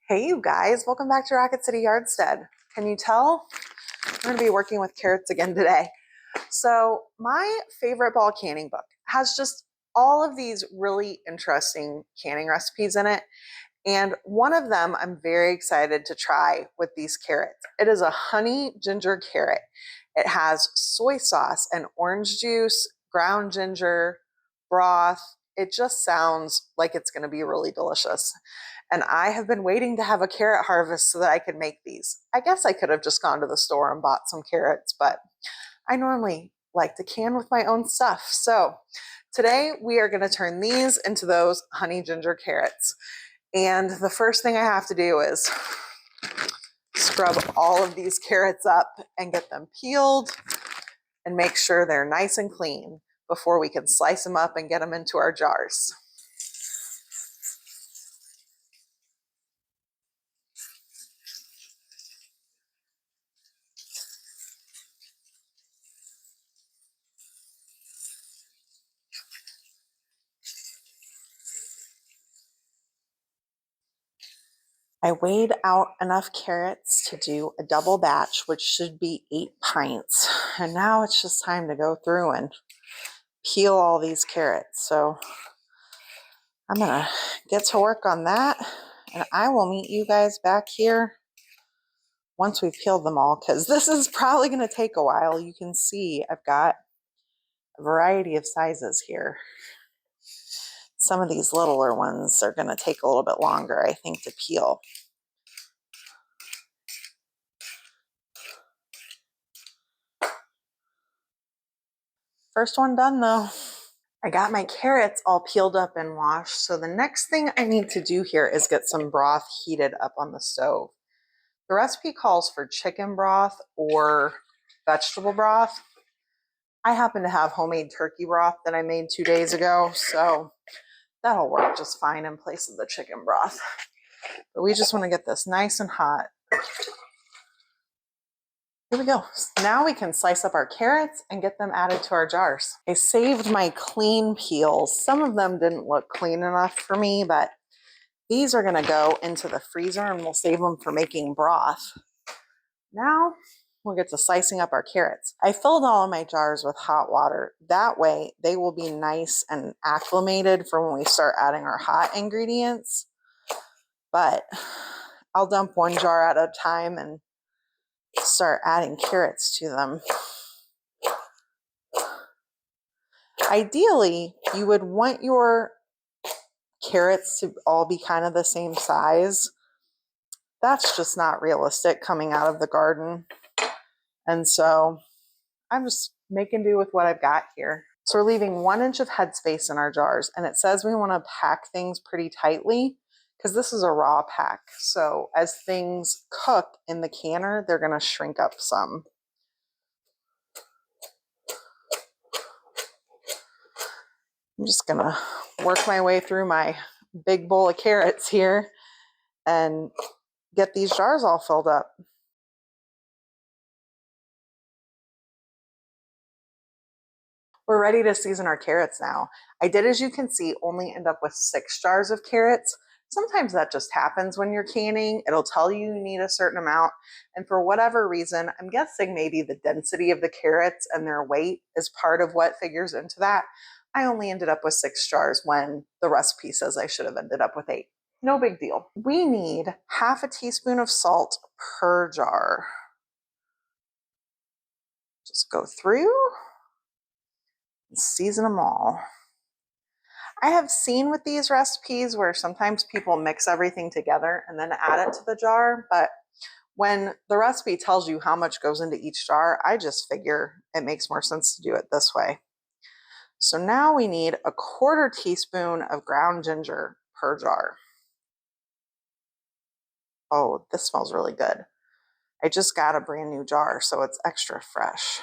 Hey you guys, welcome back to Rocket City Yardstead. Can you tell? We're going to be working with carrots again today. So my favorite ball canning book has just all of these really interesting canning recipes in it. And one of them I'm very excited to try with these carrots. It is a honey ginger carrot. It has soy sauce and orange juice, ground ginger, broth. It just sounds like it's going to be really delicious. And I have been waiting to have a carrot harvest so that I could make these. I guess I could have just gone to the store and bought some carrots, but I normally like to can with my own stuff. So today we are going to turn these into those honey ginger carrots. And the first thing I have to do is scrub all of these carrots up and get them peeled and make sure they're nice and clean before we can slice them up and get them into our jars. I weighed out enough carrots to do a double batch, which should be 8 pints. And now it's just time to go through and peel all these carrots. So I'm gonna get to work on that, and I will meet you guys back here once we've peeled them all, because this is probably gonna take a while. You can see I've got a variety of sizes here. Some of these littler ones are gonna take a little bit longer, I think, to peel. First one done though. I got my carrots all peeled up and washed. So the next thing I need to do here is get some broth heated up on the stove. The recipe calls for chicken broth or vegetable broth. I happen to have homemade turkey broth that I made 2 days ago, so that'll work just fine in place of the chicken broth. But we just want to get this nice and hot. Here we go. Now we can slice up our carrots and get them added to our jars. I saved my clean peels. Some of them didn't look clean enough for me, but these are going to go into the freezer and we'll save them for making broth. Now we'll get to slicing up our carrots. I filled all of my jars with hot water. That way they will be nice and acclimated for when we start adding our hot ingredients. But I'll dump one jar at a time and start adding carrots to them. Ideally, you would want your carrots to all be kind of the same size. That's just not realistic coming out of the garden. And so I'm just making do with what I've got here. So we're leaving 1 inch of headspace in our jars, and it says we want to pack things pretty tightly because this is a raw pack. So as things cook in the canner, they're going to shrink up some. I'm just going to work my way through my big bowl of carrots here and get these jars all filled up. We're ready to season our carrots now. I did, as you can see, only end up with 6 jars of carrots. Sometimes that just happens when you're canning. It'll tell you you need a certain amount. And for whatever reason, I'm guessing maybe the density of the carrots and their weight is part of what figures into that. I only ended up with 6 jars when the recipe says I should have ended up with 8. No big deal. We need half a teaspoon of salt per jar. Just go through and season them all. I have seen with these recipes where sometimes people mix everything together and then add it to the jar, but when the recipe tells you how much goes into each jar, I just figure it makes more sense to do it this way. So now we need a 1/4 teaspoon of ground ginger per jar. Oh, this smells really good. I just got a brand new jar, so it's extra fresh.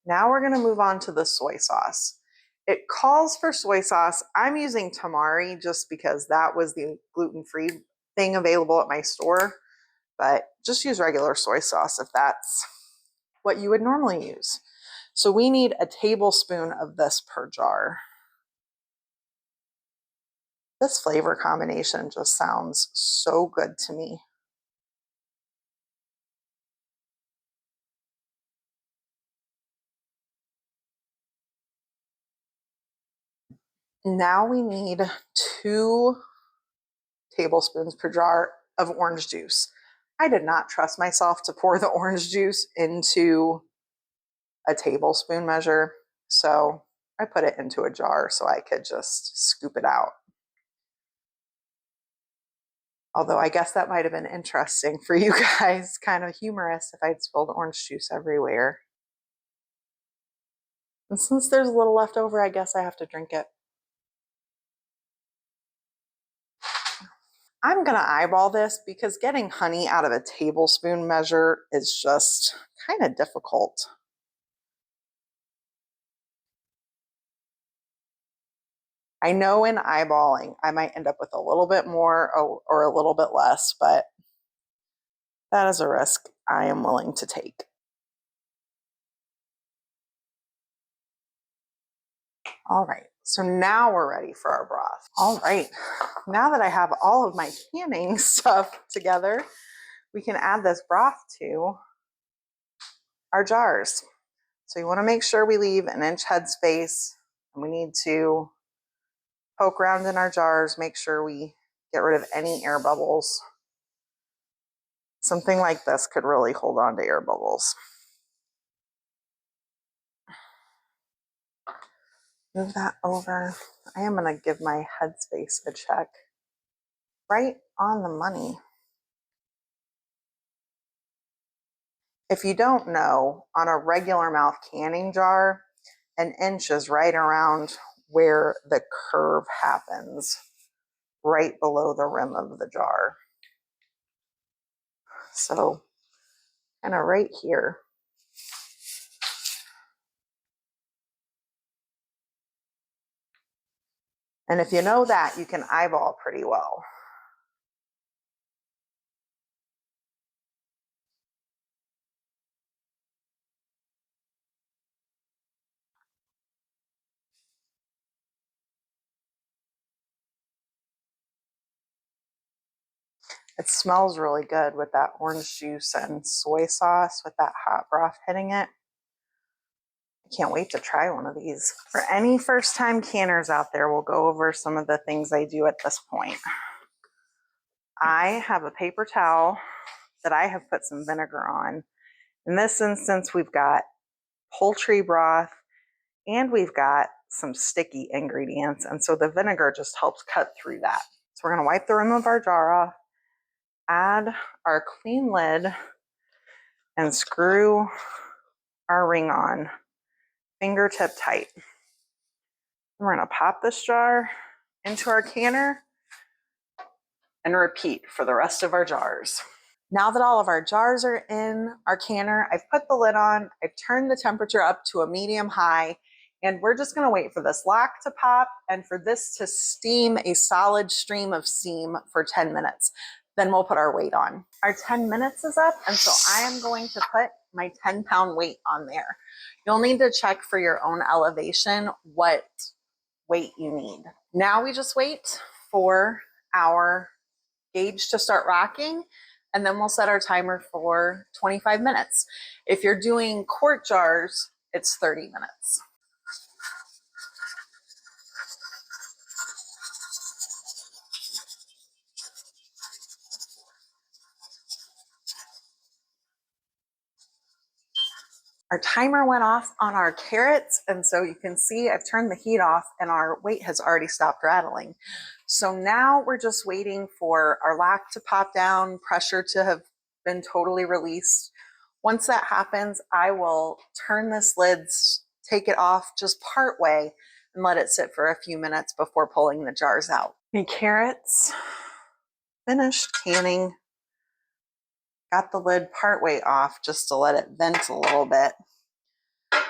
Now we're going to move on to the soy sauce. It calls for soy sauce. I'm using tamari just because that was the gluten-free thing available at my store, but just use regular soy sauce if that's what you would normally use. So we need a tablespoon of this per jar. This flavor combination just sounds so good to me. Now we need 2 tablespoons per jar of orange juice. I did not trust myself to pour the orange juice into a tablespoon measure, so I put it into a jar so I could just scoop it out. Although I guess that might have been interesting for you guys, kind of humorous if I'd spilled orange juice everywhere. And since there's a little left over, I guess I have to drink it. I'm going to eyeball this because getting honey out of a tablespoon measure is just kind of difficult. I know in eyeballing, I might end up with a little bit more or a little bit less, but that is a risk I am willing to take. All right, so now we're ready for our broth. All right, now that I have all of my canning stuff together, we can add this broth to our jars. So you want to make sure we leave an inch head space, and we need to poke around in our jars, make sure we get rid of any air bubbles. Something like this could really hold on to air bubbles. Move that over. I am going to give my headspace a check. Right on the money. If you don't know, on a regular mouth canning jar, an inch is right around where the curve happens, right below the rim of the jar. So, kind of right here. And if you know that, you can eyeball pretty well. It smells really good with that orange juice and soy sauce with that hot broth hitting it. I can't wait to try one of these. For any first-time canners out there, we'll go over some of the things I do at this point. I have a paper towel that I have put some vinegar on. In this instance, we've got poultry broth and we've got some sticky ingredients. And so the vinegar just helps cut through that. So we're going to wipe the rim of our jar off, add our clean lid, and screw our ring on fingertip tight. We're going to pop this jar into our canner and repeat for the rest of our jars. Now that all of our jars are in our canner, I've put the lid on, I've turned the temperature up to a medium high, and we're just gonna wait for this lock to pop and for this to steam a solid stream of steam for 10 minutes. Then we'll put our weight on. Our 10 minutes is up, and so I am going to put my 10-pound weight on there. You'll need to check for your own elevation what weight you need. Now we just wait for our gauge to start rocking, and then we'll set our timer for 25 minutes. If you're doing quart jars, it's 30 minutes. Our timer went off on our carrots, and so you can see I've turned the heat off and our weight has already stopped rattling. So now we're just waiting for our lock to pop down, pressure to have been totally released. Once that happens, I will turn this lid, take it off just part way, and let it sit for a few minutes before pulling the jars out. The carrots finished canning. Got the lid part way off just to let it vent a little bit.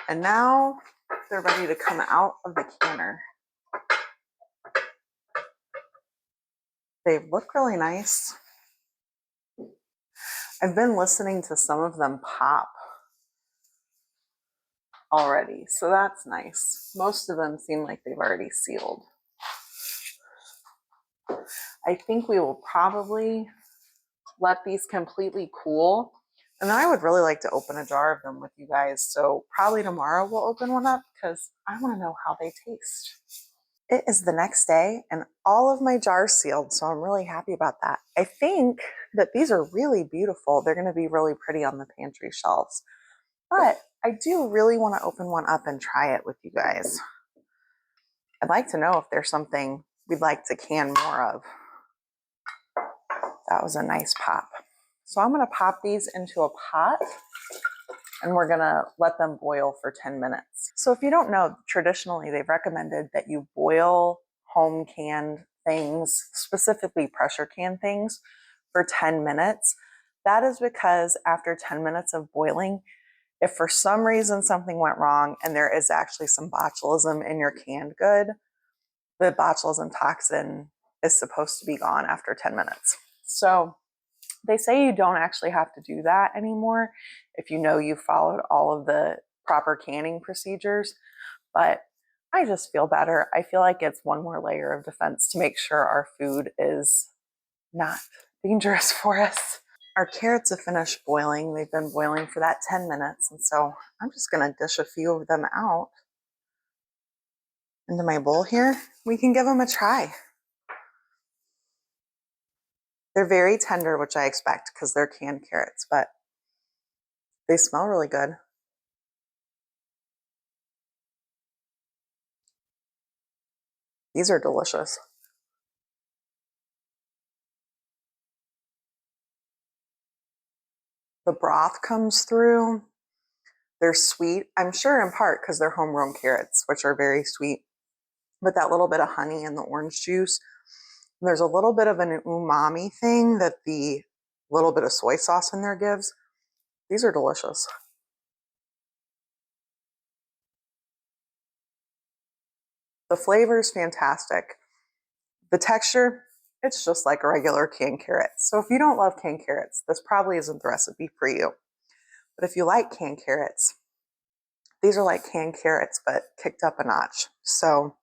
And now they're ready to come out of the canner. They look really nice. I've been listening to some of them pop already, so that's nice. Most of them seem like they've already sealed. I think we will probably let these completely cool. And then I would really like to open a jar of them with you guys. So probably tomorrow we'll open one up because I want to know how they taste. It is the next day and all of my jars sealed. So I'm really happy about that. I think that these are really beautiful. They're going to be really pretty on the pantry shelves. But I do really want to open one up and try it with you guys. I'd like to know if there's something we'd like to can more of. That was a nice pop. So I'm going to pop these into a pot and we're going to let them boil for 10 minutes. So if you don't know, traditionally they've recommended that you boil home canned things, specifically pressure can things, for 10 minutes. That is because after 10 minutes of boiling, if for some reason something went wrong and there is actually some botulism in your canned good, the botulism toxin is supposed to be gone after 10 minutes. So they say you don't actually have to do that anymore if you know you followed all of the proper canning procedures. But I just feel better. I feel like it's one more layer of defense to make sure our food is not dangerous for us. Our carrots have finished boiling. They've been boiling for that 10 minutes. And so I'm just going to dish a few of them out into my bowl here. We can give them a try. They're very tender, which I expect because they're canned carrots, but they smell really good. These are delicious. The broth comes through. They're sweet. I'm sure in part because they're homegrown carrots, which are very sweet. But that little bit of honey and the orange juice, there's a little bit of an umami thing that the little bit of soy sauce in there gives. These are delicious. The flavor is fantastic. The texture, it's just like a regular canned carrot. So if you don't love canned carrots, this probably isn't the recipe for you. But if you like canned carrots, these are like canned carrots, but kicked up a notch. So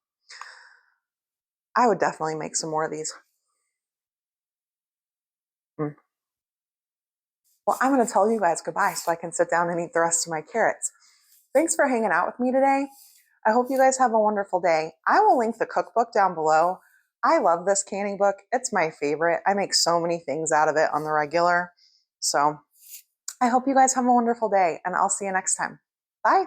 I would definitely make some more of these. Mm. Well, I'm going to tell you guys goodbye so I can sit down and eat the rest of my carrots. Thanks for hanging out with me today. I hope you guys have a wonderful day. I will link the cookbook down below. I love this canning book. It's my favorite. I make so many things out of it on the regular. So I hope you guys have a wonderful day and I'll see you next time. Bye.